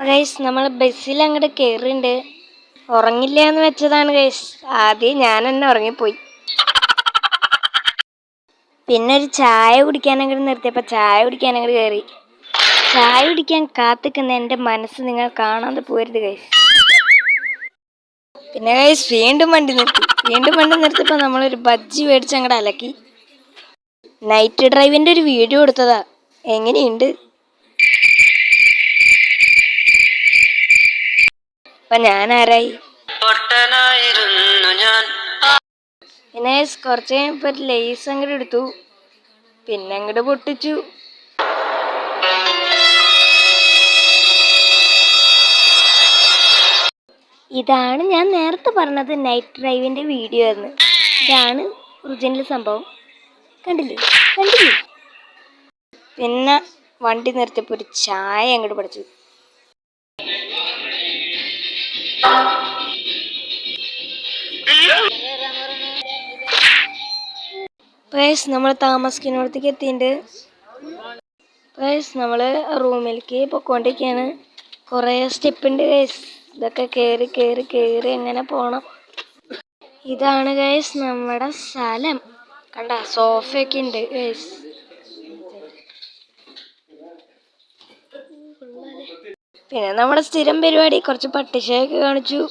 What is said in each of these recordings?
Guys നമ്മൾ ബസ്സിൽ അങ്ങോട്ട് കയറിണ്ട്. ഉറങ്ങില്ല എന്ന് വെച്ചതാണ് ഗൈസ്. ആദ്യം ഞാൻ തന്നെ ഉറങ്ങിപ്പോയി. പിന്നെ ഒരു ചായ കുടിക്കാൻ അങ്ങോട്ട് നിർത്തിയപ്പോൾ ചായ കുടിക്കാൻ അങ്ങോട്ട് കയറി. ചായ കുടിക്കാൻ കാത്തിക്കുന്ന എൻ്റെ മനസ്സ് നിങ്ങൾ കാണാതെ പോരുത് ഗൈസ്. പിന്നെ ഗൈസ് വീണ്ടും വണ്ടി നിർത്തിയപ്പോൾ നമ്മളൊരു ബജ്ജി മേടിച്ച് അങ്ങോട്ട് അലക്കി. നൈറ്റ് ഡ്രൈവിൻ്റെ ഒരു വീഡിയോ എടുത്തതാ. എങ്ങനെയുണ്ട്? അപ്പൊ ഞാൻ ആരായി? പിന്നെ കുറച്ച് കഴിഞ്ഞപ്പോൾ ഒരു ലേസ് അങ്ങോട്ട് എടുത്തു. പിന്നെ അങ്ങോട്ട് പൊട്ടിച്ചു. ഇതാണ് ഞാൻ നേരത്തെ പറഞ്ഞത് നൈറ്റ് ഡ്രൈവിൻ്റെ വീഡിയോ എന്ന്. ഇതാണ് ഒറിജിനൽ സംഭവം. കണ്ടില്ലേ? പിന്നെ വണ്ടി നിർത്തിയപ്പോൾ ഒരു ചായ അങ്ങോട്ട് പഠിച്ചു. ഗൈസ് നമ്മൾ താമസിക്കുന്നിടത്തേക്ക് എത്തിയിട്ടുണ്ട്. ഗൈസ് നമ്മൾ റൂമിലേക്ക് പൊയ്ക്കൊണ്ടിരിക്കുകയാണ്. കുറേ സ്റ്റെപ്പ് ഉണ്ട് ഗൈസ്. ഇതൊക്കെ കയറി എങ്ങനെ പോകണം. ഇതാണ് ഗൈസ് നമ്മുടെ സ്ഥലം. കണ്ട സോഫയൊക്കെ ഉണ്ട് ഗൈസ്. പിന്നെ നമ്മുടെ സ്ഥിരം പരിപാടി കുറച്ച് പട്ടിഷയൊക്കെ കാണിച്ചു.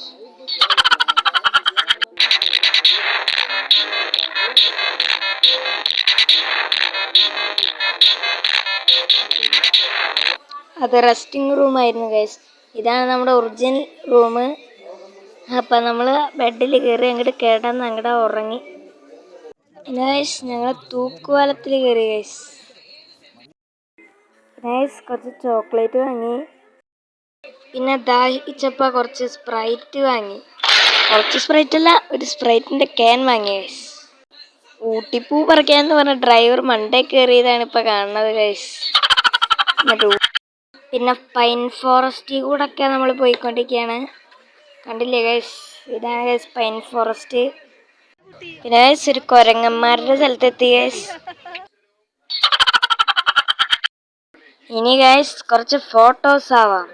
അത് റെസ്റ്റിംഗ് റൂമായിരുന്നു ഗൈസ്. ഇതാണ് നമ്മുടെ ഒറിജിനൽ റൂം. അപ്പം നമ്മൾ ബെഡിൽ കയറി അങ്ങോട്ട് കിടന്ന് അങ്ങോട്ട് ഉറങ്ങി. പിന്നെ ഗൈസ് ഞങ്ങൾ തൂക്കുപാലത്തിൽ കയറി ഗൈസ്. കുറച്ച് ചോക്ലേറ്റ് വാങ്ങി. പിന്നെ ദാഹിച്ചപ്പോൾ കുറച്ച് സ്പ്രൈറ്റ് വാങ്ങി. കുറച്ച് സ്പ്രൈറ്റ് അല്ല, ഒരു സ്പ്രൈറ്റിൻ്റെ ക്യാൻ വാങ്ങി ഗൈസ്. ഊട്ടിപ്പൂ പറിക്കാന്ന് പറഞ്ഞ ഡ്രൈവർ മണ്ടേ കയറിയതാണ് ഇപ്പം കാണുന്നത് ഗൈസ്. പിന്നെ പൈൻ ഫോറസ്റ്റിൽ കൂടെ ഒക്കെ നമ്മൾ പോയിക്കൊണ്ടിരിക്കുകയാണ്. കണ്ടില്ലേ ഗൈസ്? ഇതാണ് ഗൈസ് പൈൻ ഫോറസ്റ്റ്. പിന്നെ ഗൈസ് ഒരു കുരങ്ങന്മാരുടെ സ്ഥലത്തെത്തി ഗൈസ്. ഇനി ഗൈസ് കുറച്ച് ഫോട്ടോസ് ആവാം.